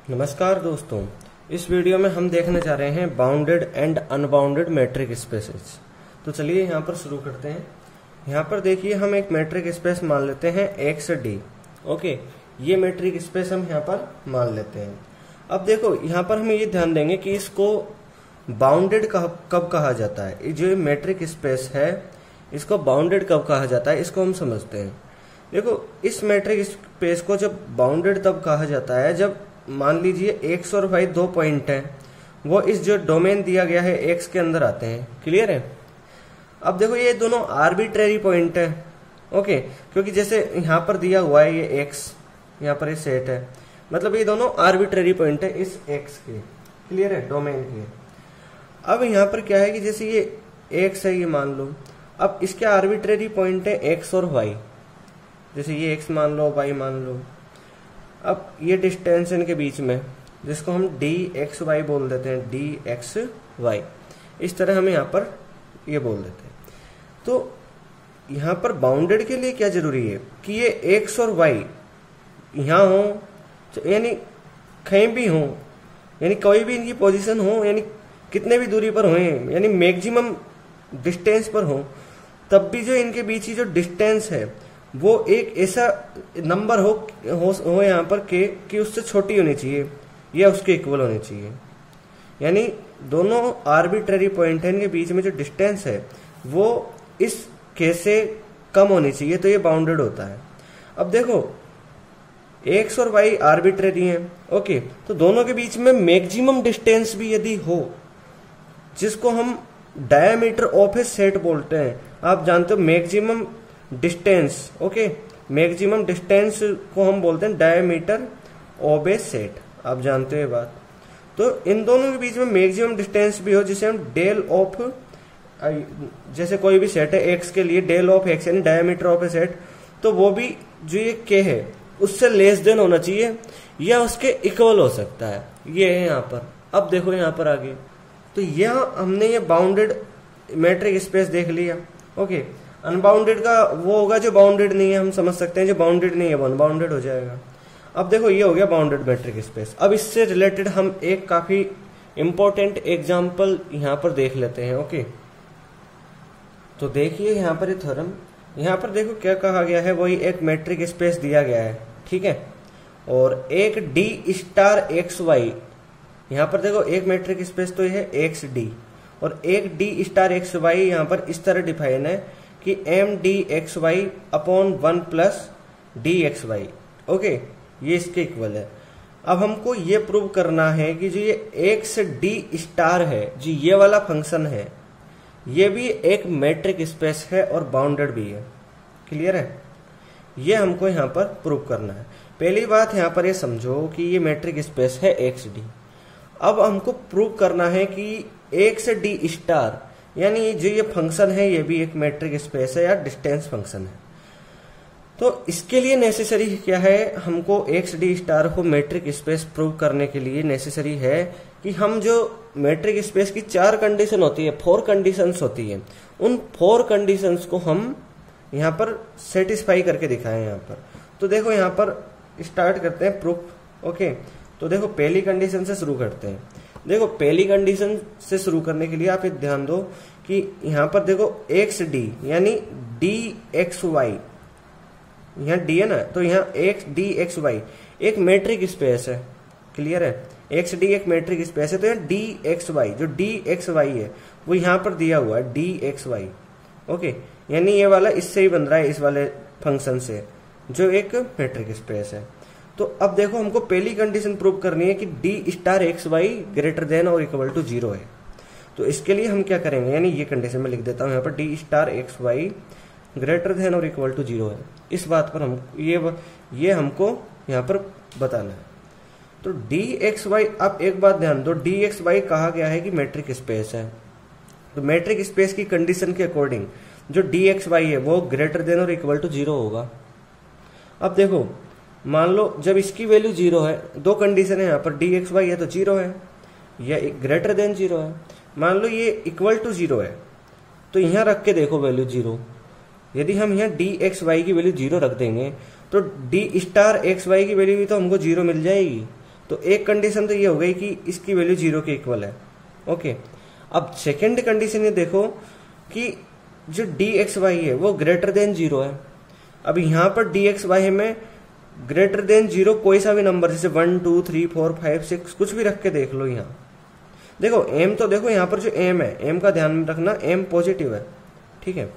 नमस्कार दोस्तों, इस वीडियो में हम देखने जा रहे हैं bounded and unbounded metric spaces. तो चलिए यहाँ पर शुरू करते हैं। यहाँ पर देखिए, हम एक मैट्रिक स्पेस मान लेते हैं एक्स डी। ओके, ये मैट्रिक स्पेस हम यहाँ पर मान लेते हैं। अब देखो, यहाँ पर हम ये ध्यान देंगे कि इसको बाउंडेड कब कहा जाता है। जो मैट्रिक स्पेस है इसको बाउंडेड कब कहा जाता है, इसको हम समझते हैं। देखो, इस मैट्रिक स्पेस को जब बाउंडेड तब कहा जाता है जब मान लीजिए एक्स और वाई दो पॉइंट हैं, वो इस जो डोमेन दिया गया है एक्स के अंदर आते हैं। क्लियर है। अब देखो, ये दोनों आर्बिट्रेरी पॉइंट है। ओके, क्योंकि जैसे यहाँ पर दिया हुआ है ये एक्स, यहाँ पर ये सेट है, मतलब ये दोनों आर्बिट्रेरी पॉइंट है इस एक्स के। क्लियर है, डोमेन के। अब यहाँ पर क्या है कि जैसे ये एक्स है, ये मान लो, अब इसके आर्बिट्रेरी पॉइंट है एक्स और वाई। जैसे ये एक्स मान लो, वाई मान लो। अब ये डिस्टेंस इनके बीच में, जिसको हम डी एक्स वाई बोल देते हैं, डी एक्स वाई, इस तरह हम यहाँ पर ये बोल देते हैं। तो यहाँ पर बाउंडेड के लिए क्या जरूरी है कि ये एक्स और वाई यहाँ हो, यानी कहीं भी हो, यानी कोई भी इनकी पोजीशन हो, यानी कितने भी दूरी पर हो, यानी मैक्सिमम डिस्टेंस पर हो, तब भी जो इनके बीच की जो डिस्टेंस है वो एक ऐसा नंबर हो यहाँ पर के कि उससे छोटी होनी चाहिए या उसके इक्वल होनी चाहिए। यानी दोनों आर्बिट्ररी पॉइंट है, इनके बीच में जो डिस्टेंस है वो इस के से कम होनी चाहिए, तो ये बाउंडेड होता है। अब देखो, एक्स और वाई आर्बिट्ररी हैं। ओके, तो दोनों के बीच में मैक्सिमम डिस्टेंस भी यदि हो, जिसको हम डायमीटर ऑफ ए सेट बोलते हैं। आप जानते हो maximum distance. Okay, maximum distance को हम बोलते हैं डायमीटर ऑफ ए सेट। आप जानते हो बात। तो इन दोनों के बीच में मैक्सिमम डिस्टेंस भी हो, जिसे हम डेल ऑफ, जैसे कोई भी सेट है एक्स के लिए, डेल ऑफ एक्स यानी डायमीटर ऑफ ए सेट, तो वो भी जो ये के है उससे लेस देन होना चाहिए या उसके इक्वल हो सकता है। ये है यहाँ पर। अब देखो यहाँ पर आगे, तो यह हमने ये बाउंडेड मैट्रिक स्पेस देख लिया। ओके, अनबाउंडेड का वो होगा जो बाउंडेड नहीं है, हम समझ सकते हैं जो बाउंडेड नहीं है वो अनबाउंडेड हो जाएगा। अब देखो, ये हो गया बाउंडेड मैट्रिक स्पेस। अब इससे रिलेटेड हम एक काफी इंपॉर्टेंट एग्जांपल यहाँ पर देख लेते हैं। ओके, तो देखिए यहाँ पर ये थ्योरम, यहाँ पर देखो क्या कहा गया है, वही एक मैट्रिक स्पेस दिया गया है। ठीक है, और एक डी स्टार एक्स वाई, यहाँ पर देखो एक मैट्रिक स्पेस तो ये है एक्स डी, और एक डी स्टार एक्स वाई यहाँ पर इस तरह डिफाइन है कि m D x y upon 1 plus D x y. Okay, ये इसके इक्वल है। अब हमको ये प्रूव करना है कि जो ये एक्स डी स्टार है, जो ये वाला फंक्शन है, ये भी एक मैट्रिक स्पेस है और बाउंडेड भी है। क्लियर है, ये हमको यहाँ पर प्रूव करना है। पहली बात यहाँ पर ये समझो कि ये मैट्रिक स्पेस है एक्स डी। अब हमको प्रूव करना है कि एक्स डी स्टार यानी जो ये फंक्शन है ये भी एक मैट्रिक स्पेस है या डिस्टेंस फंक्शन है। तो इसके लिए नेसेसरी क्या है, हमको एक्स डी स्टार को मैट्रिक स्पेस प्रूव करने के लिए नेसेसरी है कि हम जो मैट्रिक स्पेस की 4 कंडीशन होती है, 4 कंडीशंस होती है, उन 4 कंडीशंस को हम यहाँ पर सेटिस्फाई करके दिखाएं यहाँ पर। तो देखो यहाँ पर स्टार्ट करते हैं प्रूफ। ओके, तो देखो पहली कंडीशन से शुरू करते हैं। देखो पहली कंडीशन से शुरू करने के लिए आप एक ध्यान दो कि यहाँ पर देखो एक्स डी यानी डी एक्स वाई, यहाँ डी है ना, तो यहाँ एक्स डी एक्स वाई एक मैट्रिक स्पेस है। क्लियर है, एक्स डी एक मैट्रिक स्पेस है। तो यहाँ डी एक्स वाई, जो डी एक्स वाई है वो यहाँ पर दिया हुआ है डी एक्स वाई। ओके, यानी ये वाला इससे ही बन रहा है, इस वाले फंक्शन से, जो एक मैट्रिक स्पेस है। तो अब देखो, हमको पहली कंडीशन प्रूव करनी है कि d star x y greater than और इक्वल टू 0 है। तो इसके लिए हम क्या करेंगे, यानी ये कंडीशन में लिख देता हूं यहाँ पर, d star x y greater than और इक्वल टू 0 है। इस बात पर हम ये हमको यहाँ पर बताना है। तो डी एक्स वाई, अब एक बात ध्यान दो, डी एक्स वाई कहा गया है कि मैट्रिक स्पेस है। तो मैट्रिक स्पेस की कंडीशन के अकॉर्डिंग जो डी एक्स वाई है वो ग्रेटर देन और इक्वल टू 0 होगा। अब देखो, मान लो जब इसकी वैल्यू 0 है, 2 कंडीशन है यहाँ पर, डी एक्स वाई है तो 0 है, या ग्रेटर देन 0 है। मान लो ये इक्वल टू 0 है, तो यहाँ रख के देखो वैल्यू 0। यदि हम यहाँ डी एक्स वाई की वैल्यू 0 रख देंगे तो डी स्टार एक्स वाई की वैल्यू भी तो हमको 0 मिल जाएगी। तो तो एक कंडीशन तो ये हो गई कि इसकी वैल्यू 0 के इक्वल है। ओके, अब सेकेंड कंडीशन ये देखो कि जो डी एक्स वाई है वो ग्रेटर देन 0 है। अब यहाँ पर डी एक्स वाई में ग्रेटर देन 0 कोई सा भी नंबर, जैसे 1 2 3 4 5 6 कुछ भी रख के देख लो। यहाँ देखो एम, तो देखो यहाँ पर जो एम है, एम का ध्यान में रखना, एम पॉजिटिव है। ठीक है,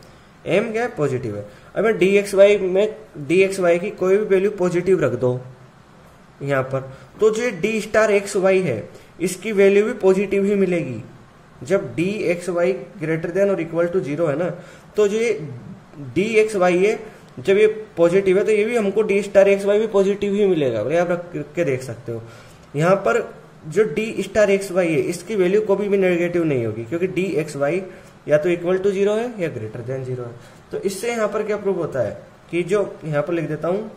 एम क्या है, पॉजिटिव है। अब मैं डी एक्स वाई में डी एक्स वाई की कोई भी वैल्यू पॉजिटिव रख दो यहाँ पर, तो जो डी स्टार एक्स वाई है इसकी वैल्यू भी पॉजिटिव ही मिलेगी। जब d x y greater than और इक्वल टू 0 है ना, तो जो ये डी एक्स वाई है जब ये पॉजिटिव है तो ये भी हमको डी स्टार एक्स वाई भी पॉजिटिव ही मिलेगा। बोले आप रख के देख सकते हो। यहाँ पर जो डी स्टार एक्स वाई है इसकी वैल्यू कभी भी नेगेटिव नहीं होगी, क्योंकि डी एक्स वाई या तो इक्वल टू 0 है या ग्रेटर देन 0 है। तो इससे यहाँ पर क्या प्रूव होता है कि जो यहाँ पर लिख देता हूँ,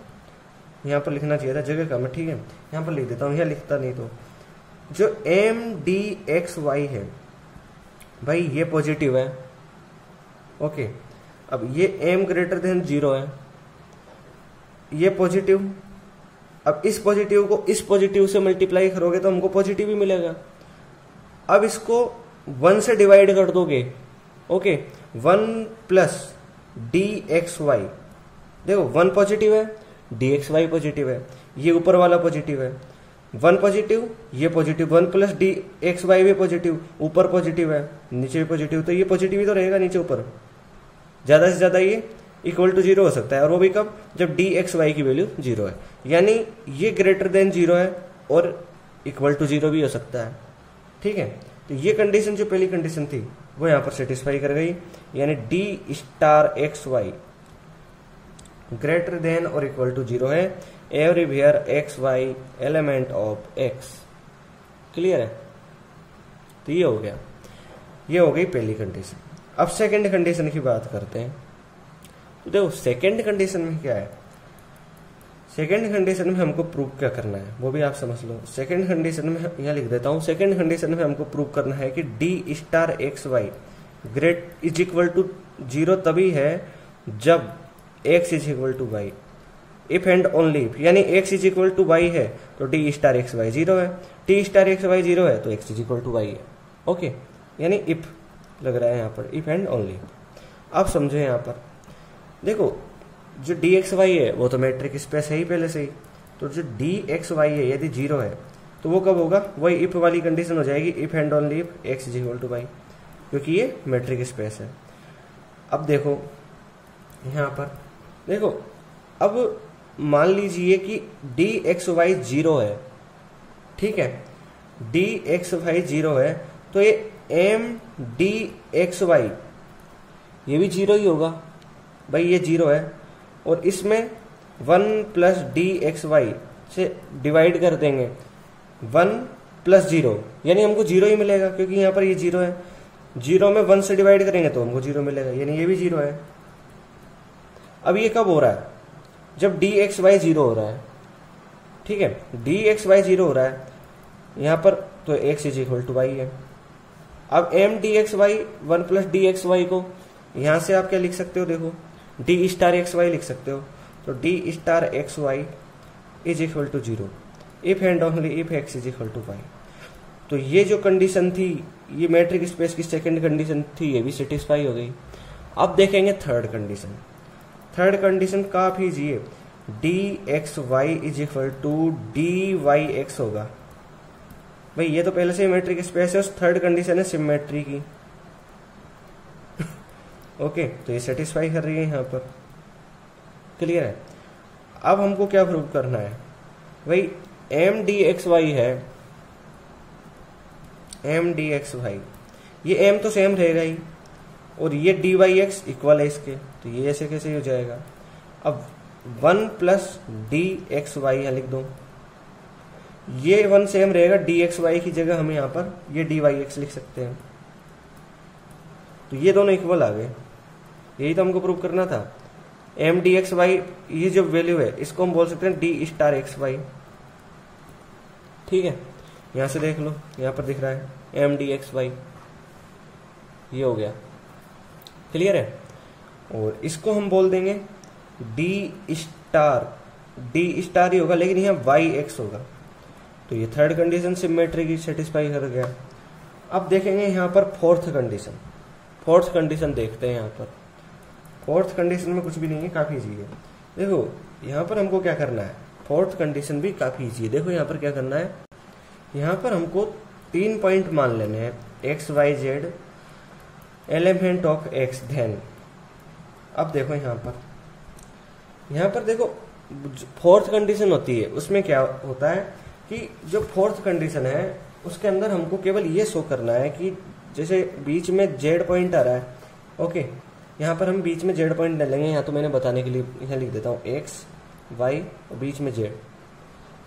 यहाँ पर लिखना चाहिए था, जगह कम है। ठीक है, यहाँ पर लिख देता हूँ, यहाँ लिखता नहीं तो जो एम डी एक्स वाई है भाई ये पॉजिटिव है। ओके, अब ये एम ग्रेटर देन 0 है, ये पॉजिटिव। अब इस पॉजिटिव को इस पॉजिटिव से मल्टीप्लाई करोगे तो हमको पॉजिटिव ही मिलेगा। अब इसको 1 से डिवाइड कर दोगे। Okay, 1 plus D x y, देखो 1 पॉजिटिव है, डी एक्स वाई पॉजिटिव है, ये ऊपर वाला पॉजिटिव है। 1 पॉजिटिव, ये positive, 1 plus D x y भी पॉजिटिव, ऊपर पॉजिटिव है, नीचे भी पॉजिटिव, तो ये पॉजिटिव ही तो रहेगा नीचे ऊपर। ज्यादा से ज्यादा ये इक्वल टू 0 हो सकता है, और वो भी कब, जब डी एक्स वाई की वैल्यू 0 है। यानी ये ग्रेटर देन 0 है और इक्वल टू 0 भी हो सकता है। ठीक है, तो ये कंडीशन जो पहली कंडीशन थी वो यहाँ पर सेटिस्फाई कर गई, यानी d star x y greater than और इक्वल टू 0 है everywhere x y element of X. Clear है, तो ये हो गया, ये हो गई पहली कंडीशन। अब सेकंड कंडीशन की बात करते हैं। तो देखो सेकंड कंडीशन में क्या है, सेकंड कंडीशन में हमको प्रूव क्या करना है वो भी आप समझ लो। सेकंड कंडीशन में यहाँ लिख देता हूँ, सेकंड कंडीशन में हमको प्रूव करना है कि d star x y great is equal to 0 तभी है जब x is equal to y, if and only if. यानी x is equal to y है तो डी स्टार एक्स वाई 0 है, टी स्टार एक्स वाई 0 है तो x is equal to y है। ओके, यानी इफ लग रहा है यहाँ पर, इफ एंड ओनली। आप समझो यहाँ पर देखो जो डी एक्स वाई है वो तो मैट्रिक स्पेस है ही पहले से ही, तो जो डी एक्स वाई है यदि 0 है तो वो कब होगा, वही इफ वाली कंडीशन हो जाएगी, if and only if x is equal to y, क्योंकि ये मैट्रिक स्पेस है। अब देखो यहाँ पर देखो, अब मान लीजिए कि डी एक्स वाई 0 है। ठीक है, डी एक्स वाई 0 है तो ये एम डी एक्स वाई ये भी 0 ही होगा भाई, ये 0 है। और इसमें 1 प्लस डी एक्स वाई से डिवाइड कर देंगे, 1 प्लस 0 यानी हमको 0 ही मिलेगा, क्योंकि यहाँ पर ये 0 है। 0 में 1 से डिवाइड करेंगे तो हमको 0 मिलेगा, यानी ये भी 0 है। अब ये कब हो रहा है, जब डी एक्स वाई 0 हो रहा है। ठीक है, डी एक्स वाई 0 हो रहा है यहाँ पर, तो x is equal to y है। अब m D x y 1 plus D x y को यहां से आप क्या लिख सकते हो, देखो डी स्टार एक्स वाई लिख सकते हो, तो d star x y is equal to 0 if and only if x is equal to y. तो ये जो कंडीशन थी, ये मैट्रिक स्पेस की सेकंड कंडीशन थी, ये भी सेटिस्फाई हो गई। अब देखेंगे थर्ड कंडीशन। थर्ड कंडीशन काफी इजी है, d x y is equal to d y x होगा। भाई ये तो पहले से ही मैट्रिक स्पेस है, उस थर्ड कंडीशन है सिमेट्री की। ओके, तो ये सेटिस्फाई कर रही है यहाँ पर। क्लियर है। अब हमको क्या प्रूव करना है भाई, एम डी एक्स वाई है, एम डी एक्स वाई, ये एम तो सेम रहेगा ही, और ये डी वाई एक्स इक्वल है इसके, तो ये ऐसे कैसे हो जाएगा। अब 1 प्लस डी एक्स वाई यहाँ लिख दो, ये 1 सेम रहेगा, डी एक्स वाई की जगह हम यहाँ पर ये डी वाई एक्स लिख सकते हैं, तो ये दोनों इक्वल आ गए। यही तो हमको प्रूव करना था। एम डी एक्स वाई ये जो वैल्यू है इसको हम बोल सकते हैं डी स्टार एक्स वाई। ठीक है, यहां से देख लो, यहां पर दिख रहा है एम डी एक्स वाई, ये हो गया। क्लियर है। और इसको हम बोल देंगे डी स्टार ही होगा, लेकिन यहाँ वाई एक्स होगा। तो ये थर्ड कंडीशन सिमेट्री की सेटिस्फाई कर गया। अब देखेंगे यहाँ पर फोर्थ कंडीशन। फोर्थ कंडीशन देखते हैं। यहाँ पर फोर्थ कंडीशन में कुछ भी नहीं है, काफ़ी ईजी है। देखो यहाँ पर हमको क्या करना है, फोर्थ कंडीशन भी काफ़ी ईजी है। देखो यहाँ पर क्या करना है, यहाँ पर हमको 3 पॉइंट मान लेने हैं, x y z element of X then. अब देखो यहाँ पर देखो फोर्थ कंडीशन होती है, उसमें क्या होता है कि जो फोर्थ कंडीशन है उसके अंदर हमको केवल ये शो करना है कि जैसे बीच में जेड पॉइंट आ रहा है, ओके, यहाँ पर हम बीच में जेड पॉइंट डालेंगे। यहाँ तो मैंने बताने के लिए यहाँ लिख देता हूँ एक्स वाई और बीच में जेड।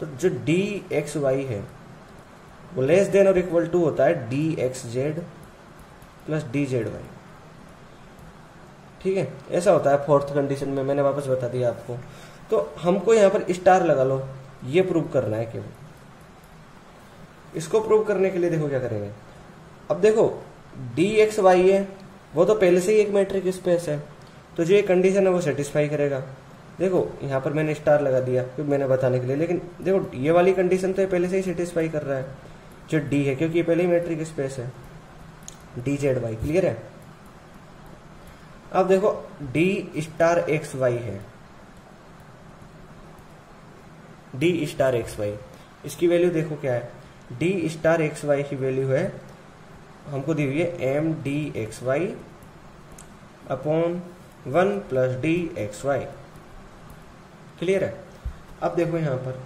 तो जो डी एक्स वाई है वो लेस देन और इक्वल टू होता है d x Z plus D Z y. ठीक है, ऐसा होता है फोर्थ कंडीशन में, मैंने वापस बता दिया आपको। तो हमको यहाँ पर स्टार लगा लो, ये प्रूव करना है केवल। इसको प्रूव करने के लिए देखो क्या करेंगे। अब देखो डी एक्स वाई है, वो तो पहले से ही एक मैट्रिक स्पेस है, तो जो ये कंडीशन है वो सेटिस्फाई करेगा। देखो यहाँ पर मैंने स्टार लगा दिया क्योंकि मैंने बताने के लिए, लेकिन देखो ये वाली कंडीशन तो ये पहले से ही सेटिस्फाई कर रहा है, जो डी है, क्योंकि ये पहले ही मैट्रिक स्पेस है, डी जेड वाई। क्लियर है। अब देखो डी स्टार एक्स वाई है, डी स्टार एक्स वाई, इसकी वैल्यू देखो क्या है, डी स्टार एक्स वाई की वैल्यू है हमको दी हुई है m D x y upon 1 plus D x y. Clear है। अब देखो यहाँ पर,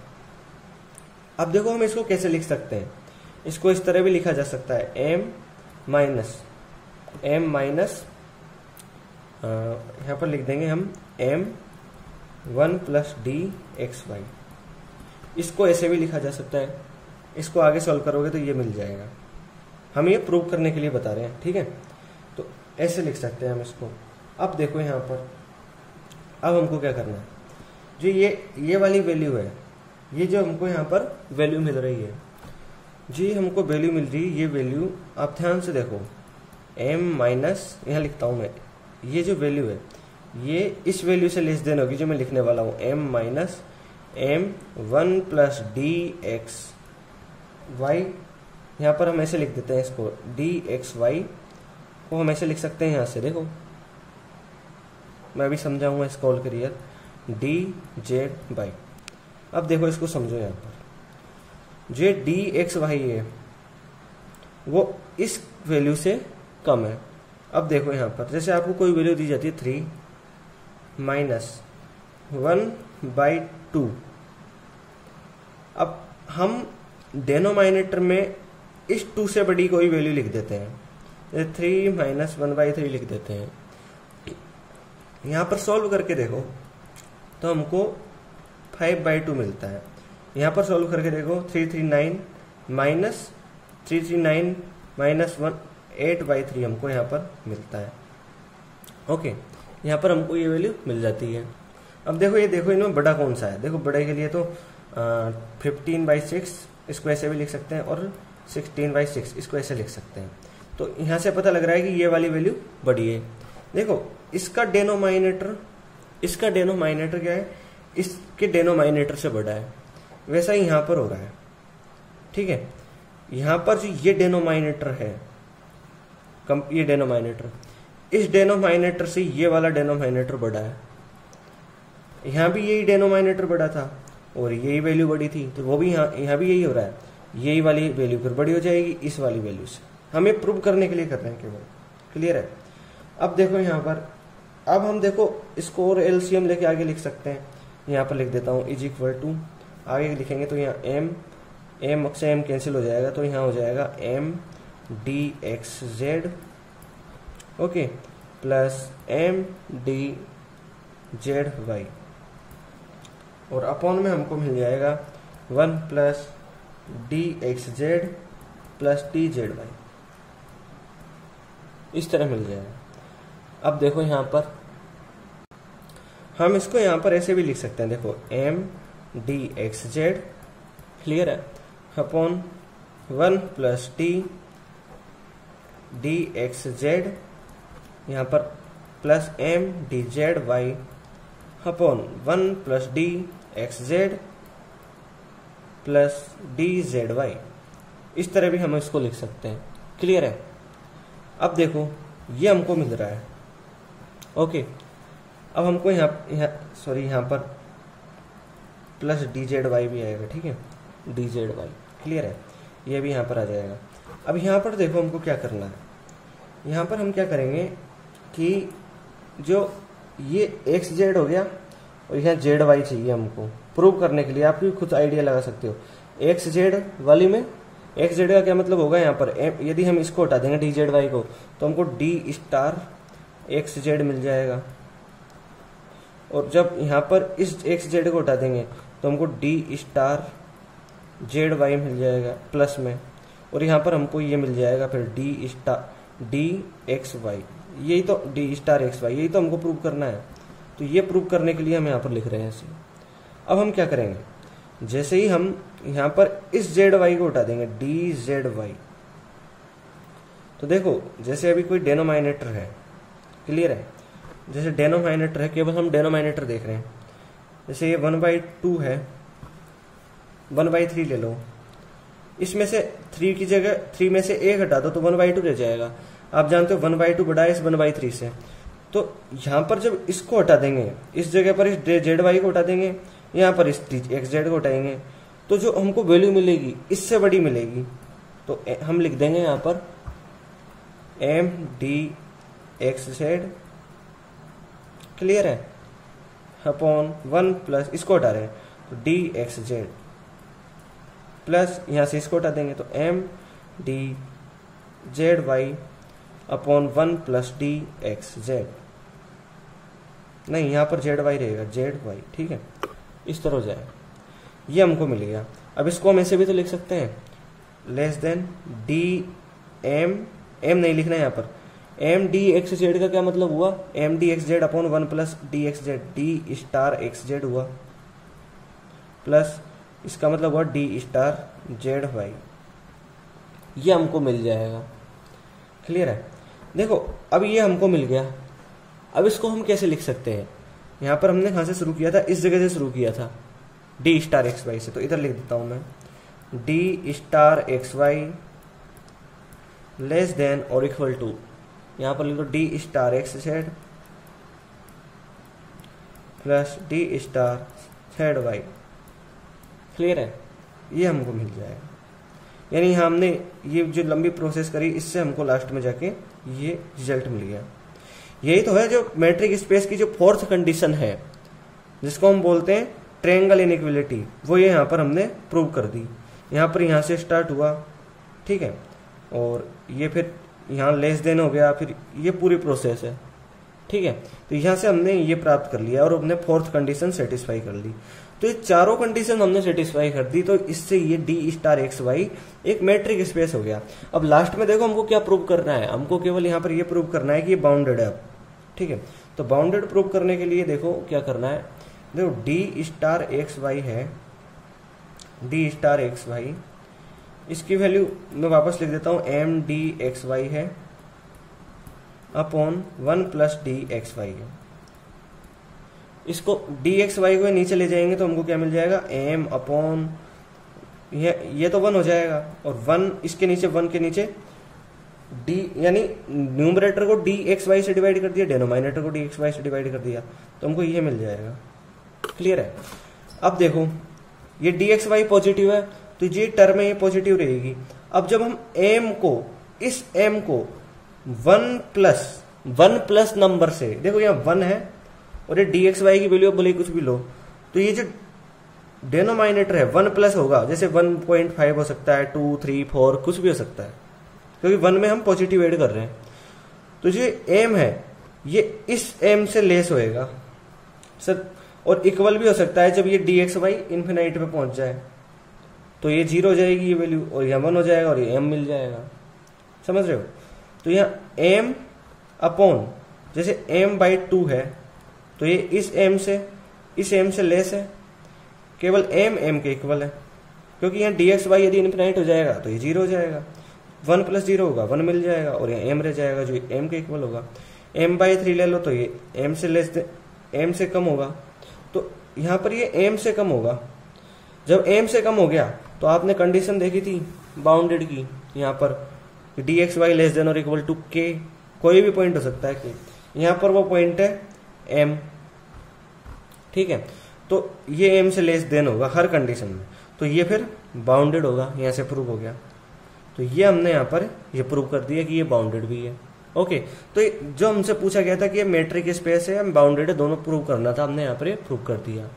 अब देखो हम इसको कैसे लिख सकते हैं, इसको इस तरह भी लिखा जा सकता है एम माइनस यहाँ पर लिख देंगे हम m 1 plus D x y. इसको ऐसे भी लिखा जा सकता है, इसको आगे सॉल्व करोगे तो ये मिल जाएगा। हम ये प्रूव करने के लिए बता रहे हैं, ठीक है, तो ऐसे लिख सकते हैं हम इसको। अब देखो यहाँ पर, अब हमको क्या करना है, जो ये वाली वैल्यू है, ये जो हमको यहाँ पर वैल्यू मिल रही है, जी हमको वैल्यू मिल रही है, ये वैल्यू आप ध्यान से देखो एम माइनस, यहाँ लिखता हूँ मैं, ये जो वैल्यू है ये इस वैल्यू से लेस देन होगी जो मैं लिखने वाला हूँ, m minus m 1 plus D x y. यहाँ पर हम ऐसे लिख देते हैं इसको, डी एक्स वाई को हम ऐसे लिख सकते हैं यहाँ से, देखो मैं अभी समझाऊंगा इसको all clear, d Z y. अब देखो इसको समझो, यहाँ पर जो डी एक्स वाई है वो इस वैल्यू से कम है। अब देखो यहाँ पर जैसे आपको कोई वैल्यू दी जाती है 3 माइनस 1/2, अब हम डेनोमाइनेटर में इस 2 से बड़ी कोई वैल्यू लिख देते हैं, जैसे 3 माइनस 1/3 लिख देते हैं। यहाँ पर सॉल्व करके देखो तो हमको 5/2 मिलता है। यहाँ पर सॉल्व करके देखो 339 माइनस 339 माइनस 8/3 हमको यहाँ पर मिलता है। ओके, यहाँ पर हमको ये वैल्यू मिल जाती है। अब देखो ये देखो इनमें बड़ा कौन सा है, देखो बड़े के लिए तो 15/6 इसको ऐसे भी लिख सकते हैं और 16/6 इसको ऐसे लिख सकते हैं। तो यहाँ से पता लग रहा है कि ये वाली वैल्यू बड़ी है। देखो इसका डेनोमाइनेटर क्या है, इसके डेनोमाइनेटर से बड़ा है, वैसा ही यहाँ पर हो रहा है। ठीक है, यहाँ पर जो ये डेनोमाइनेटर है, ये डेनोमाइनेटर, इस डेनोमाइनेटर से ये वाला डेनोमाइनेटर बड़ा है। यहाँ भी यही डेनोमाइनेटर बड़ा था और यही वैल्यू बड़ी थी, तो वो भी यहाँ भी यही हो रहा है, यही वाली वैल्यू फिर बड़ी हो जाएगी इस वाली वैल्यू से। हम ये प्रूव करने के लिए कर रहे हैं केवल। क्लियर है। अब देखो यहाँ पर, अब हम देखो इसको और एलसीएम लेके आगे लिख सकते हैं। यहाँ पर लिख देता हूँ इज इक्वल टू, आगे लिखेंगे तो यहाँ एम से एम कैंसिल हो जाएगा, तो यहाँ हो जाएगा m D x z, okay, plus M D Z y, और अपॉन में हमको मिल जाएगा 1 plus D x Z plus D Z Y, इस तरह मिल जाएगा। अब देखो यहाँ पर हम इसको यहाँ पर ऐसे भी लिख सकते हैं, देखो M D x Z, clear है, upon 1 plus D x Z, यहाँ पर plus M D Z Y upon 1 plus D x Z plus D Z Y. इस तरह भी हम इसको लिख सकते हैं। क्लियर है? अब देखो ये हमको मिल रहा है। ओके, अब हमको यहाँ पर प्लस डी जेड वाई भी आएगा। ठीक है, डी जेड वाई। क्लियर है? ये भी यहाँ पर आ जाएगा। अब यहाँ पर देखो हमको क्या करना है। यहाँ पर हम क्या करेंगे कि जो ये एक्स जेड हो गया और यहाँ जेड वाई चाहिए हमको प्रूव करने के लिए। आप भी खुद आइडिया लगा सकते हो। एक्स जेड वाली में एक्स जेड का क्या मतलब होगा, यहाँ पर यदि हम इसको हटा देंगे डी जेड वाई को तो हमको डी स्टार एक्स जेड मिल जाएगा। और जब यहाँ पर इस एक्स जेड को हटा देंगे तो हमको डी स्टार जेड वाई मिल जाएगा प्लस में। और यहाँ पर हमको ये मिल जाएगा फिर डी एक्स वाई। यही तो डी स्टार एक्स वाई, यही तो हमको प्रूव करना है। तो ये प्रूव करने के लिए हम यहाँ पर लिख रहे हैं इसे। अब हम क्या करेंगे, जैसे ही हम यहाँ पर इस जेड वाई को उठा देंगे डी जेड वाई, तो देखो जैसे अभी कोई डेनोमाइनेटर है। क्लियर है? जैसे डेनोमाइनेटर है, केवल हम डेनोमाइनेटर देख रहे हैं। जैसे ये 1/2 है, 1/3 ले लो। इसमें से 3 की जगह 3 में से 1 हटा दो तो 1/2 रह जाएगा। आप जानते हो 1/2 बड़ा है इस 1/3 से। तो यहाँ पर जब इसको हटा देंगे, इस जगह पर इस जेड वाई को हटा देंगे, यहाँ पर इस एक्स जेड को हटाएंगे, तो जो हमको वैल्यू मिलेगी इससे बड़ी मिलेगी। तो हम लिख देंगे यहाँ पर m D x Z. Clear है? अपॉन 1 प्लस इसको हटा रहे हैं तो डी एक्स जेड प्लस यहाँ से इसको हटा देंगे तो m D Z Y upon 1 plus D x z. नहीं, यहाँ पर जेड वाई रहेगा, जेड वाई। ठीक है, इस तरह हो जाए। ये हमको मिल गया। अब इसको हम ऐसे भी तो लिख सकते हैं, लेस देन डी एम नहीं लिखना है यहाँ पर। एम डी एक्स जेड का क्या मतलब हुआ, m D x z upon 1 plus D x z, d star x z हुआ, प्लस इसका मतलब हुआ डी स्टार जेड वाई। ये हमको मिल जाएगा। क्लियर है? देखो अब ये हमको मिल गया। अब इसको हम कैसे लिख सकते हैं, यहाँ पर हमने कहाँ से शुरू किया था, इस जगह से शुरू किया था डी स्टार एक्स वाई से। तो इधर लिख देता हूं मैं d star x y less than और इक्वल टू, यहाँ पर लिख दो d star x Z plus d star z y. Clear है? ये हमको मिल जाएगा। यानी हमने ये जो लंबी प्रोसेस करी, इससे हमको लास्ट में जाके ये रिजल्ट मिल गया। यही तो है जो मैट्रिक स्पेस की जो फोर्थ कंडीशन है, जिसको हम बोलते हैं ट्रायंगल इनइक्वालिटी, वो ये यहाँ पर हमने प्रूव कर दी। यहाँ पर यहाँ से स्टार्ट हुआ। ठीक है, और ये फिर यहाँ लेस देन हो गया, फिर ये पूरी प्रोसेस है। ठीक है, तो यहाँ से हमने ये प्राप्त कर लिया और हमने फोर्थ कंडीशन सेटिस्फाई कर ली। तो ये चारों कंडीशन हमने सेटिस्फाई कर दी, तो इससे ये डी स्टार एक्स वाई एक मैट्रिक स्पेस हो गया। अब लास्ट में देखो हमको क्या प्रूव करना है, हमको केवल यहाँ पर ये प्रूव करना है कि ये बाउंडेड है। अब ठीक है, तो बाउंडेड प्रूव करने के लिए देखो क्या करना है। देखो डी स्टार एक्स वाई है, डी स्टार एक्स वाई, इसकी वैल्यू मैं वापस लिख देता हूं, एम डी एक्स वाई है upon 1 plus D x y है। इसको डी एक्स वाई को न्नीचे ले जाएंगे तो हमको क्या मिल जाएगा, एम अपॉन ये तो 1 हो जाएगा, और 1 इसके नीचे 1 के नीचे डी, यानी न्यूमरेटर को डी एक्स वाई से डिवाइड कर दिया, डिनोमिनेटर को डी एक्स वाई से डिवाइड कर दिया, तो हमको ये मिल जाएगा। क्लियर है? अब देखो ये डी एक्स वाई पॉजिटिव है तो ये टर्म है ये पॉजिटिव रहेगी। अब जब हम m को, इस m को 1 प्लस नंबर से, देखो यहाँ 1 है और ये डी एक्स वाई की वैल्यू बोले कुछ भी लो, तो ये जो डेनोमाइनेटर है 1 प्लस होगा, जैसे 1.5 हो सकता है, 2, 3, 4 कुछ भी हो सकता है, क्योंकि 1 में हम पॉजिटिव ऐड कर रहे हैं। तो जो m है ये इस m से लेस होएगा सर, और इक्वल भी हो सकता है जब ये डी एक्स वाई इन्फिनाइट पे पहुंच जाए, तो ये 0 हो जाएगी ये वैल्यू, और यहाँ 1 हो जाएगा और ये m मिल जाएगा। समझ रहे हो? तो यहाँ m अपॉन, जैसे m/2 है तो ये इस m से लेस है, केवल m के इक्वल है, क्योंकि यहाँ डी एक्स वाई यदि इन्फिनाइट हो जाएगा तो ये 0 हो जाएगा, 1 प्लस 0 होगा 1 मिल जाएगा, और यहाँ m रह जाएगा जो m के इक्वल होगा। m/3 ले लो तो ये m से कम होगा, तो यहाँ पर ये m से कम होगा, जब m से कम हो गया तो आपने कंडीशन देखी थी बाउंडेड की, यहाँ पर d x y less than और इक्वल टू के, कोई भी पॉइंट हो सकता है के, यहाँ पर वो पॉइंट है m, ठीक है। तो ये m से लेस देन होगा हर कंडीशन में, तो ये फिर बाउंडेड होगा, यहाँ से प्रूव हो गया। तो ये हमने यहाँ पर ये प्रूव कर दिया कि ये बाउंडेड भी है। ओके, तो जो हमसे पूछा गया था कि ये मेट्रिक स्पेस है या बाउंडेड है, दोनों प्रूव करना था, हमने यहाँ पर प्रूव कर दिया।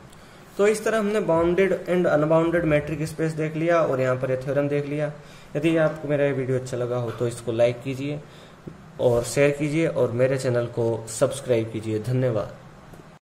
तो इस तरह हमने bounded and unbounded matric space देख लिया और यहाँ पर थ्योरम देख लिया। यदि आपको मेरा ये वीडियो अच्छा लगा हो तो इसको लाइक कीजिए और शेयर कीजिए और मेरे चैनल को सब्सक्राइब कीजिए। धन्यवाद।